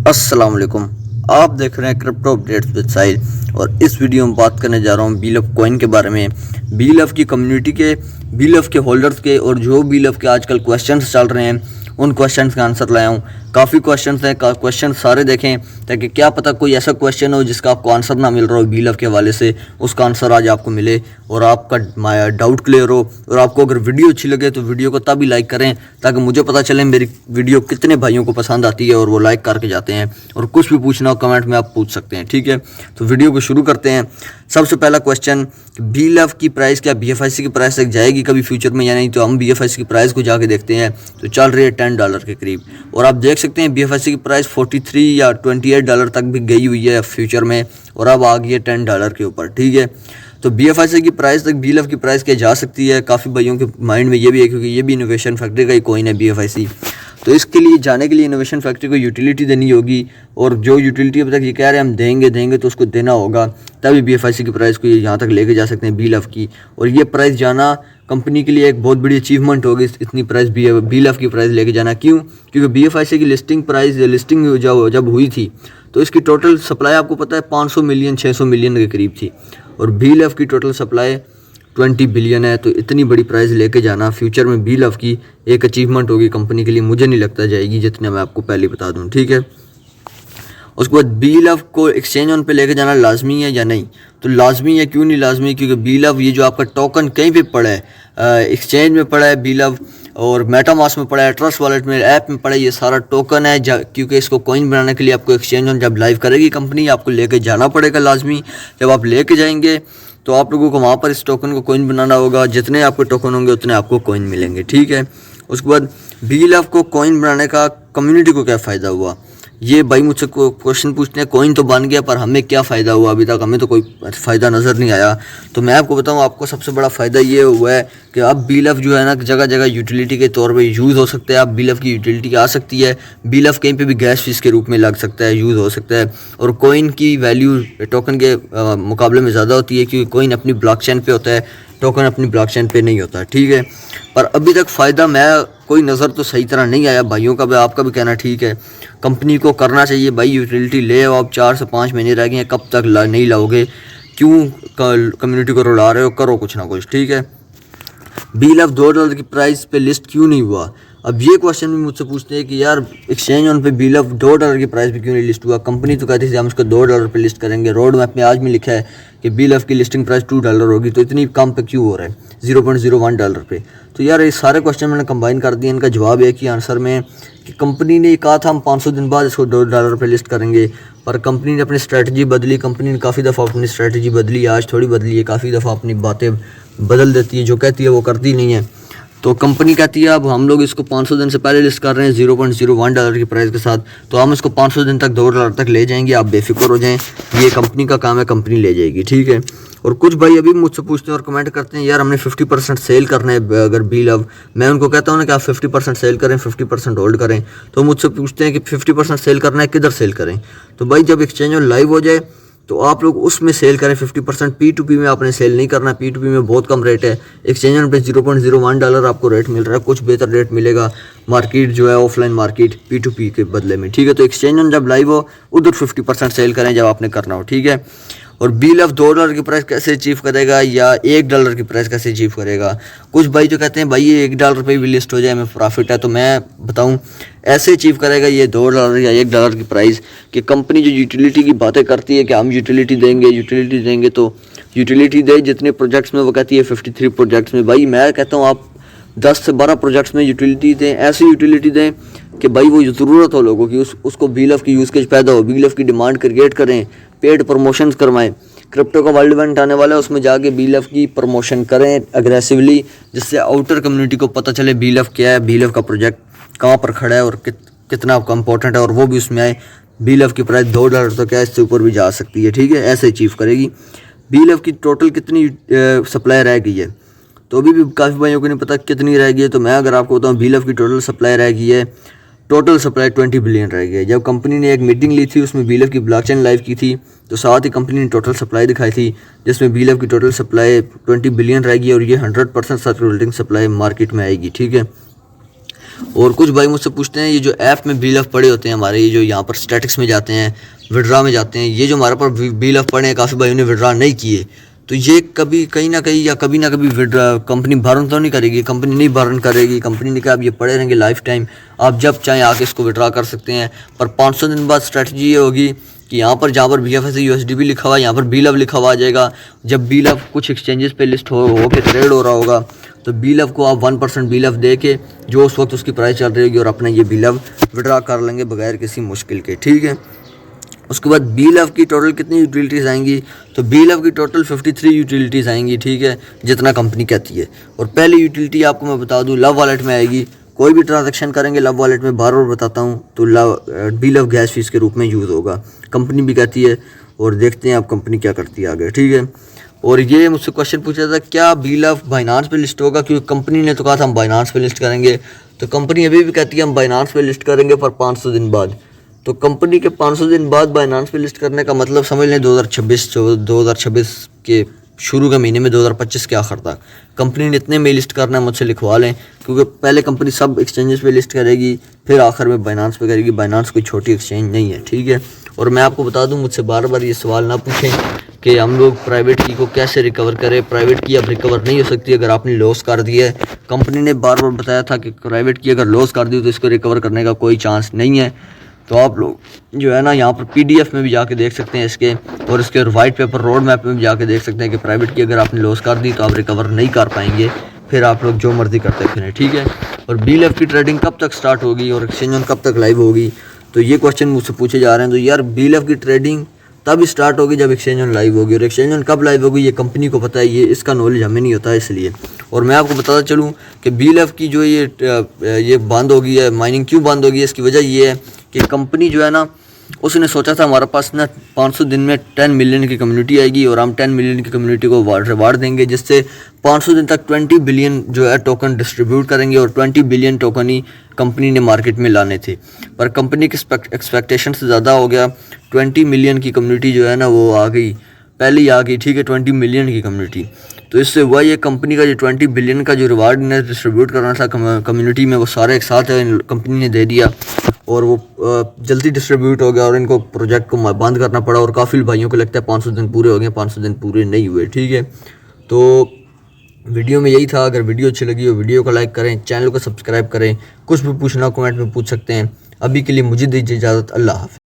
अस्सलाम वालेकुम। आप देख रहे हैं क्रिप्टो अपडेट्स विद साहिल और इस वीडियो में बात करने जा रहा हूँ बीलफ कॉइन के बारे में। बीलफ की कम्युनिटी के, बीलफ के होल्डर्स के और जो बीलफ के आजकल क्वेश्चंस चल रहे हैं उन क्वेश्चंस का आंसर लाया हूँ। काफ़ी क्वेश्चंस हैं, क्वेश्चन सारे देखें ताकि क्या पता कोई ऐसा क्वेश्चन हो जिसका आपको आंसर ना मिल रहा हो बीलफ के हवाले से, उसका आंसर आज आपको मिले और आपका डाउट क्लियर हो। और आपको अगर वीडियो अच्छी लगे तो वीडियो को तभी लाइक करें ताकि मुझे पता चले मेरी वीडियो कितने भाइयों को पसंद आती है और वो लाइक करके जाते हैं। और कुछ भी पूछना हो कमेंट में आप पूछ सकते हैं, ठीक है। तो वीडियो को शुरू करते हैं। सबसे पहला क्वेश्चन, बीलफ की प्राइस क्या BFIC की प्राइस तक जाएगी कभी फ्यूचर में या नहीं? तो हम BFIC की प्राइस को जाके देखते हैं। तो चल रही है $10 के करीब और आप देख सकते हैं BFIC की प्राइस 43 या $28 तक भी गई हुई है फ्यूचर में और अब आ गई है $10 के ऊपर, ठीक है। तो BFIC की प्राइस तक बीलफ की प्राइस क्या जा सकती है? काफ़ी भाइयों के माइंड में ये भी है क्योंकि ये भी इनोवेशन फैक्ट्री का ही कॉइन है BFIC। तो इसके लिए जाने के लिए इनोवेशन फैक्ट्री को यूटिलिटी देनी होगी और जो यूटिलिटी अब तक ये कह रहे हैं हम देंगे तो उसको देना होगा, तभी BFIC की प्राइस को ये यहाँ तक लेके जा सकते हैं बीलफ की। और ये प्राइस जाना कंपनी के लिए एक बहुत बड़ी अचीवमेंट होगी, इतनी प्राइस बीलफ की प्राइस लेके जाना। क्यों? क्योंकि BFIC की लिस्टिंग जब हुई थी तो इसकी टोटल सप्लाई आपको पता है 500 मिलियन 600 मिलियन के करीब थी और बीलफ की टोटल सप्लाई 20 बिलियन है। तो इतनी बड़ी प्राइस लेके जाना फ्यूचर में बीलफ की एक अचीवमेंट होगी कंपनी के लिए। मुझे नहीं लगता जाएगी, जितने मैं आपको पहले बता दूं, ठीक है। उसके बाद बीलफ को एक्सचेंज ऑन पे लेके जाना लाजमी है या नहीं? तो लाजमी है। क्यों नहीं लाजमी? क्योंकि बीलफ ये जो आपका टोकन कहीं पे पड़ा है, एक्सचेंज में पड़ा है बीलफ और मेटामास्क में पड़ा है, ट्रस्ट वॉलेट में, ऐप में पड़ा है, ये सारा टोकन है। क्योंकि इसको कॉइन बनाने के लिए आपको एक्सचेंज ऑन जब लाइव करेगी कंपनी आपको लेके जाना पड़ेगा लाजमी। जब आप लेके जाएंगे तो आप लोगों को वहाँ पर इस टोकन को कॉइन बनाना होगा। जितने आपके टोकन होंगे उतने आपको कॉइन मिलेंगे, ठीक है। उसके बाद बीलफ को कॉइन बनाने का कम्युनिटी को क्या फ़ायदा हुआ? ये भाई मुझसे क्वेश्चन पूछते हैं कॉइन तो बन गया पर हमें क्या फ़ायदा हुआ? अभी तक हमें तो कोई फ़ायदा नज़र नहीं आया। तो मैं आपको बताऊं, आपको सबसे बड़ा फ़ायदा ये हुआ है कि अब बीलफ जो है ना जगह जगह यूटिलिटी के तौर पे यूज़ हो सकता है। अब बीलफ की यूटिलिटी आ सकती है, बीलफ कहीं पे भी गैस फीस के रूप में लग सकता है, यूज़ हो सकता है। और कॉइन की वैल्यू टोकन के मुकाबले में ज़्यादा होती है क्योंकि कॉइन अपनी ब्लॉकचेन पे होता है, टोकन अपनी ब्लॉकचेन पे नहीं होता, ठीक है। पर अभी तक फ़ायदा मैं कोई नज़र तो सही तरह नहीं आया। भाइयों का भी आपका भी कहना ठीक है, कंपनी को करना चाहिए भाई यूटिलिटी ले आओ। अब 4 से 5 महीने रह गए हैं, कब तक नहीं लाओगे? क्यों कम्युनिटी को रुला रहे हो? करो कुछ ना कुछ, ठीक है। बीलफ $2 की प्राइस पे लिस्ट क्यों नहीं हुआ? अब ये क्वेश्चन भी मुझसे पूछते हैं कि यार एक्सचेंज ऑन पे बीलफ $2 की प्राइस पे क्यों नहीं लिस्ट हुआ? कंपनी तो कहती थी हम इसको $2 पे लिस्ट करेंगे, रोड मैप में आज भी लिखा है कि बीलफ की लिस्टिंग प्राइस $2 होगी, तो इतनी कम पे क्यों हो रहा है $0.01 पे? तो यार ये सारे क्वेश्चन मैंने कंबाइन कर दिए। इनका जवाब एक ही आंसर में कि कंपनी ने कहा था हम 500 दिन बाद इसको $2 पे लिस्ट करेंगे, पर कंपनी ने अपनी स्ट्रैटेजी बदली। कंपनी ने काफ़ी दफ़ा अपनी स्ट्रैटेजी बदली, आज थोड़ी बदली है, काफ़ी दफ़ा अपनी बातें बदल देती है, जो कहती है वो करती नहीं है। तो कंपनी कहती है अब हम लोग इसको 500 दिन से पहले लिस्ट कर रहे हैं $0.01 की प्राइस के साथ, तो हम इसको 500 दिन तक $2 तक ले जाएंगे, आप बेफिक्र हो जाएं, ये कंपनी का काम है, कंपनी ले जाएगी, ठीक है। और कुछ भाई अभी मुझसे पूछते हैं और कमेंट करते हैं यार हमने 50% सेल करना है अगर बीलफ। मैं उनको कहता हूँ ना कि आप 50% सेल करें, 50% होल्ड करें। तो मुझसे पूछते हैं कि 50% सेल करना है, किधर सेल करें? तो भाई जब एक्सचेंज ऑन लाइव हो जाए तो आप लोग उसमें सेल करें 50%। P2P में आपने सेल नहीं करना, P2P में बहुत कम रेट है। एक्सचेंज ऑन पे $0.01 आपको रेट मिल रहा है, कुछ बेहतर रेट मिलेगा मार्केट जो है ऑफलाइन मार्केट P2P के बदले में, ठीक है। तो एक्सचेंज ऑन जब लाइव हो उधर 50% सेल करें जब आपने करना हो, ठीक है। और बीलफ $2 की प्राइस कैसे अचीव करेगा या $1 की प्राइस कैसे अचीव करेगा? कुछ भाई जो कहते हैं भाई ये $1 पे भी लिस्ट हो जाए हमें प्रॉफिट है, तो मैं बताऊं ऐसे अचीव करेगा ये $2 या $1 की प्राइस कि कंपनी जो यूटिलिटी की बातें करती है कि हम यूटिलिटी देंगे तो यूटिलिटी दे जितने प्रोजेक्ट्स में, वो कहती है 53 प्रोजेक्ट्स में। भाई मैं कहता हूँ आप 10 से 12 प्रोजेक्ट्स में यूटिलिटी दें, ऐसी यूटिलिटी दें कि भाई वो ज़रूरत हो लोगों की, उसको बीलफ की यूज़ केस पैदा हो, बीलफ की डिमांड क्रिएट करें, पेड प्रमोशंस करवाएं। क्रिप्टो का वर्ल्ड इवेंट आने वाला है, उसमें जाके बीलफ की प्रमोशन करें अग्रेसिवली, जिससे आउटर कम्युनिटी को पता चले बीलफ क्या है, बीलफ का प्रोजेक्ट कहाँ पर खड़ा है और कितना इम्पोर्टेंट है, और वो भी उसमें आए। बीलफ की प्राइस $2 तो क्या इससे ऊपर भी जा सकती है, ठीक है, ऐसे अचीव करेगी। बीलफ की टोटल कितनी सप्लाई रह गई है? तो अभी भी काफ़ी भाइयों को नहीं पता कितनी रह गई है। तो मैं अगर आपको बताऊँ बीलफ की टोटल सप्लाई रह गई है, टोटल सप्लाई 20 बिलियन रह गई है। जब कंपनी ने एक मीटिंग ली थी उसमें बीलफ की ब्लॉकचेन लाइव की थी, तो साथ ही कंपनी ने टोटल सप्लाई दिखाई थी जिसमें बीलफ की टोटल सप्लाई 20 बिलियन रहेगी और ये 100% सर्कुलेटिंग सप्लाई मार्केट में आएगी, ठीक है। और कुछ भाई मुझसे पूछते हैं ये जो ऐप में BLF पड़े होते हैं हमारे, ये जो यहाँ पर स्टैटिक्स में जाते हैं, विड्रा में जाते हैं, ये जो हमारे पास BLF पड़े हैं, काफ़ी भाइयों ने विड्रा नहीं किए, तो ये कभी कहीं ना कहीं या कभी ना कभी विड्रा कंपनी भरन तो नहीं करेगी, कंपनी नहीं भरन करेगी, कंपनी ने कहा अब ये पड़े रहेंगे लाइफ टाइम, आप जब चाहें आके इसको विड्रा कर सकते हैं। पर 500 दिन बाद स्ट्रैटेजी ये होगी कि यहाँ पर जहाँ पर BFS USDB लिखा हुआ है, यहाँ पर BLF लिखा हुआ आ जाएगा। जब BLF कुछ एक्सचेंजेस पे लिस्ट हो के ट्रेड हो रहा होगा, तो BLF को आप 1% BLF दे के जो उस वक्त उसकी प्राइस चल रही होगी और अपना ये BLF विड्रा कर लेंगे बगैर किसी मुश्किल के, ठीक है। उसके बाद BLF की टोटल कितनी यूटिलिटीज़ आएंगी, तो BLF की टोटल 53 यूटिलिटीज़ आएंगी, ठीक है, जितना कंपनी कहती है। और पहली यूटिलिटी आपको मैं बता दूं लव वॉलेट में आएगी। कोई भी ट्रांजैक्शन करेंगे लव वॉलेट में, बार बार बताता हूं, तो BLF गैस फीस के रूप में यूज़ होगा, कंपनी भी कहती है। और देखते हैं अब कंपनी क्या करती है आगे, ठीक है। और ये मुझसे क्वेश्चन पूछा था क्या BLF बाइनांस पे लिस्ट होगा, क्योंकि कंपनी ने तो कहा था हम बाइनांस पे लिस्ट करेंगे, तो कंपनी अभी भी कहती है हम बाइनांस पे लिस्ट करेंगे पर 500 दिन बाद। तो कंपनी के 500 दिन बाद बाइनांस पे लिस्ट करने का मतलब समझ लें 2026 के शुरू के महीने में 2025 के आखिर तक कंपनी ने इतने में लिस्ट करना है, मुझसे लिखवा लें, क्योंकि पहले कंपनी सब एक्सचेंजेस पे लिस्ट करेगी, फिर आखिर में बाइनांस पे करेगी। बाइनांस कोई छोटी एक्सचेंज नहीं है, ठीक है। और मैं आपको बता दूं, मुझसे बार बार ये सवाल ना पूछें कि हम लोग प्राइवेट की को कैसे रिकवर करें। प्राइवेट की अब रिकवर नहीं हो सकती अगर आपने लॉस कर दिया है। कंपनी ने बार बार बताया था कि प्राइवेट की अगर लॉस कर दी तो इसको रिकवर करने का कोई चांस नहीं है। तो आप लोग जो है ना यहाँ पर PDF में भी जाके देख सकते हैं इसके, और इसके वाइट पेपर रोड मैप में भी जाके देख सकते हैं कि प्राइवेट की अगर आपने लॉस कर दी तो आप रिकवर नहीं कर पाएंगे, फिर आप लोग जो मर्जी करते फिरें, ठीक है। और BLF की ट्रेडिंग कब तक स्टार्ट होगी और एक्सचेंज कब तक लाइव होगी, तो ये क्वेश्चन मुझसे पूछे जा रहे हैं। तो यार BLF की ट्रेडिंग तब स्टार्ट होगी जब एक्सचेंज ऑन लाइव होगी, और एक्सचेंज ऑन कब लाइव होगी ये कंपनी को पता है, ये इसका नॉलेज हमें नहीं होता है इसलिए। और मैं आपको बताता चलूँ कि BLF की जो ये बंद हो गई है, माइनिंग क्यों बंद हो गई है, इसकी वजह ये है कि कंपनी जो है ना उसने सोचा था हमारे पास ना 500 दिन में 10 मिलियन की कम्युनिटी आएगी और हम 10 मिलियन की कम्युनिटी को रिवार्ड देंगे, जिससे 500 दिन तक 20 बिलियन जो है टोकन डिस्ट्रीब्यूट करेंगे, और 20 बिलियन टोकन ही कंपनी ने मार्केट में लाने थे। पर कंपनी की एक्सपेक्टेशन से ज़्यादा हो गया, 20 मिलियन की कम्युनिटी जो है ना वो आ गई, पहले ही आ गई, ठीक है, 20 मिलियन की कम्युनिटी। तो इससे हुआ ये कंपनी का जो 20 बिलियन का जो रिवार्ड ने डिस्ट्रीब्यूट करना था कम्युनिटी में, वो सारे एक साथ कंपनी ने दे दिया और वो जल्दी डिस्ट्रीब्यूट हो गया और इनको प्रोजेक्ट को बंद करना पड़ा। और काफ़ी भाइयों को लगता है 500 दिन पूरे हो गए, 500 दिन पूरे नहीं हुए, ठीक है। तो वीडियो में यही था। अगर वीडियो अच्छी लगी हो वीडियो को लाइक करें, चैनल को सब्सक्राइब करें, कुछ भी पूछना कमेंट में पूछ सकते हैं। अभी के लिए मुझे दीजिए इजाज़त, अल्लाह हाफ़िज़।